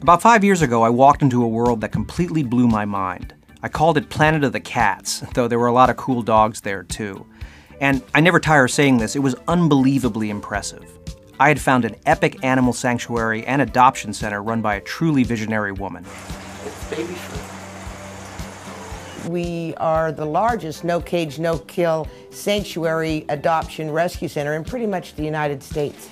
About 5 years ago, I walked into a world that completely blew my mind. I called it Planet of the Cats, though there were a lot of cool dogs there too. And I never tire of saying this, it was unbelievably impressive. I had found an epic animal sanctuary and adoption center run by a truly visionary woman. It's baby food. We are the largest no-cage, no-kill sanctuary adoption rescue center in pretty much the United States.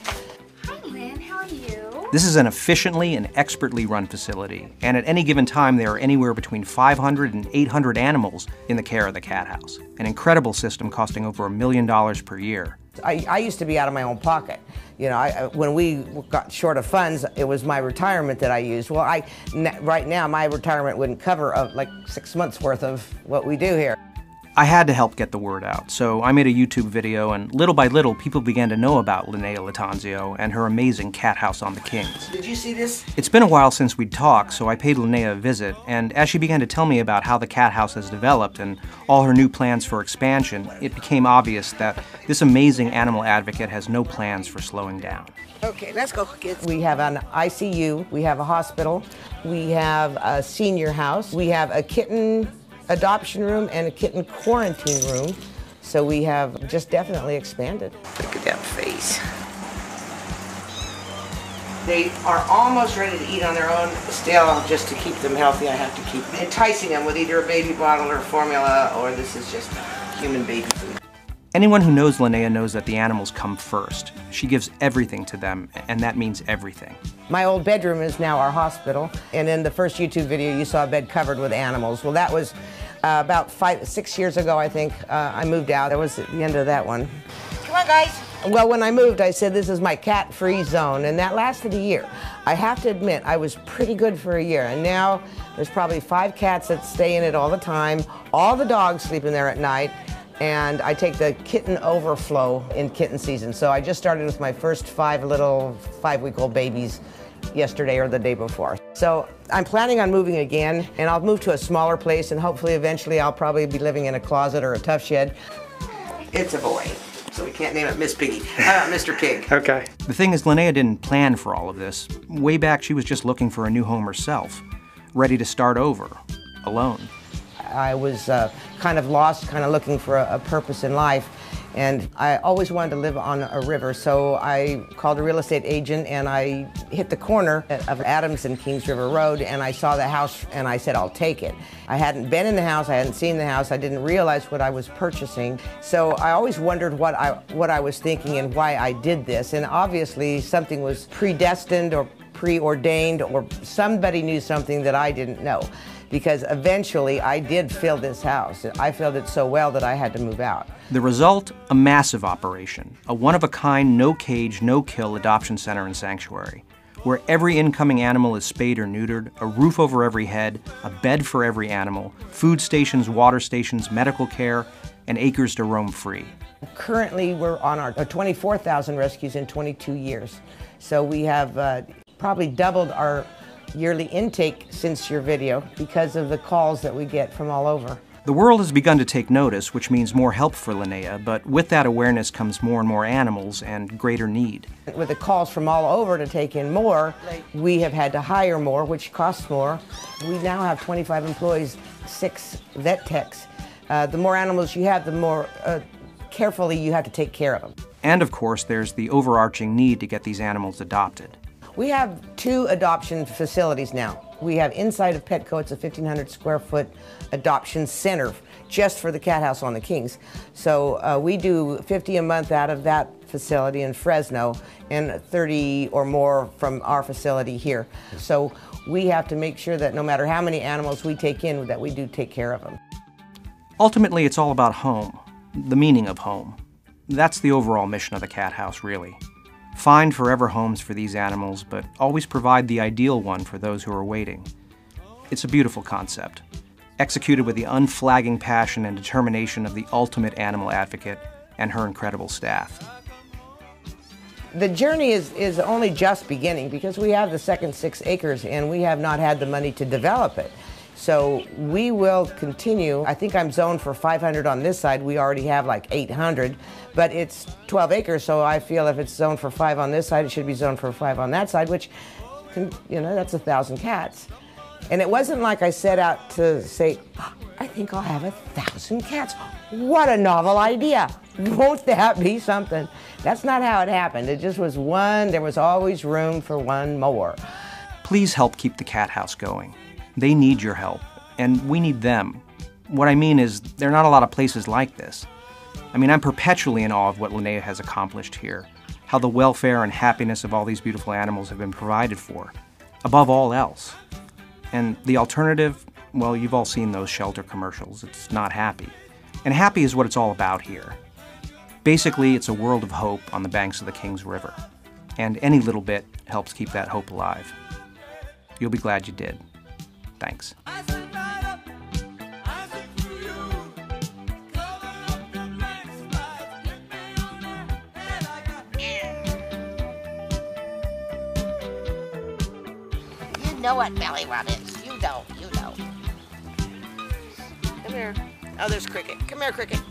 Hi, Lynn. How are you? This is an efficiently and expertly run facility, and at any given time there are anywhere between 500 and 800 animals in the care of the cat house. An incredible system costing over $1 million per year. I used to be out of my own pocket. You know, when we got short of funds, it was my retirement that I used. Well, right now, my retirement wouldn't cover like 6 months worth of what we do here. I had to help get the word out, so I made a YouTube video, and little by little, people began to know about Linnea Lattanzio and her amazing cat house on the Kings. Did you see this? It's been a while since we'd talked, so I paid Linnea a visit, and as she began to tell me about how the cat house has developed and all her new plans for expansion, it became obvious that this amazing animal advocate has no plans for slowing down. Okay, let's go, kids. We have an ICU, we have a hospital, we have a senior house, we have a kitten adoption room and a kitten quarantine room. So we have just definitely expanded. Look at that face. They are almost ready to eat on their own. Still, just to keep them healthy, I have to keep enticing them with either a baby bottle or formula, or this is just human baby food. Anyone who knows Linnea knows that the animals come first. She gives everything to them, and that means everything. My old bedroom is now our hospital, and in the first YouTube video you saw a bed covered with animals. Well, that was about 6 years ago, I think. I moved out. That was the end of that one. Come on, guys. Well, when I moved, I said this is my cat-free zone, and that lasted a year. I have to admit, I was pretty good for a year, and now there's probably 5 cats that stay in it all the time. All the dogs sleep in there at night. And I take the kitten overflow in kitten season. So I just started with my first 5 little 5-week-old babies yesterday or the day before. So I'm planning on moving again, and I'll move to a smaller place, and hopefully eventually I'll probably be living in a closet or a tough shed. It's a boy, so we can't name it Miss Piggy. Mr. Pig. Okay. The thing is, Linnea didn't plan for all of this. Way back, she was just looking for a new home herself, ready to start over, alone. I was kind of lost, kind of looking for a purpose in life, and I always wanted to live on a river, so I called a real estate agent and I hit the corner of Adams and Kings River Road, and I saw the house and I said, I'll take it. I hadn't been in the house, I hadn't seen the house, I didn't realize what I was purchasing, so I always wondered what I was thinking and why I did this, and obviously something was predestined or preordained, or somebody knew something that I didn't know. Because eventually I did fill this house. I filled it so well that I had to move out. The result, a massive operation, a one-of-a-kind, no-cage, no-kill adoption center and sanctuary, where every incoming animal is spayed or neutered, a roof over every head, a bed for every animal, food stations, water stations, medical care, and acres to roam free. Currently, we're on our 24,000 rescues in 22 years. So we have probably doubled our yearly intake since your video because of the calls that we get from all over. The world has begun to take notice, which means more help for Linnea, but with that awareness comes more and more animals and greater need. With the calls from all over to take in more, we have had to hire more, which costs more. We now have 25 employees, 6 vet techs. The more animals you have, the more carefully you have to take care of them. And of course, there's the overarching need to get these animals adopted. We have 2 adoption facilities now. We have inside of Petco, it's a 1,500 square foot adoption center just for the cat house on the Kings. So we do 50 a month out of that facility in Fresno and 30 or more from our facility here. So we have to make sure that no matter how many animals we take in, that we do take care of them. Ultimately, it's all about home, the meaning of home. That's the overall mission of the cat house, really. Find forever homes for these animals, but always provide the ideal one for those who are waiting. It's a beautiful concept, executed with the unflagging passion and determination of the ultimate animal advocate and her incredible staff. The journey is only just beginning because we have the second 6 acres and we have not had the money to develop it. So we will continue. I think I'm zoned for 500 on this side. We already have like 800, but it's 12 acres, so I feel if it's zoned for 5 on this side, it should be zoned for 5 on that side, which you know, that's 1,000 cats. And it wasn't like I set out to say, "Oh, I think I'll have 1,000 cats. What a novel idea. Won't that be something?" That's not how it happened. It just was one, there was always room for one more. Please help keep the cat house going. They need your help, and we need them. What I mean is, there are not a lot of places like this. I mean, I'm perpetually in awe of what Linnea has accomplished here, how the welfare and happiness of all these beautiful animals have been provided for, above all else. And the alternative, well, you've all seen those shelter commercials. It's not happy. And happy is what it's all about here. Basically, it's a world of hope on the banks of the Kings River. And any little bit helps keep that hope alive. You'll be glad you did. Thanks. You know what belly rub is. You know. Come here. Oh, there's Cricket. Come here, Cricket.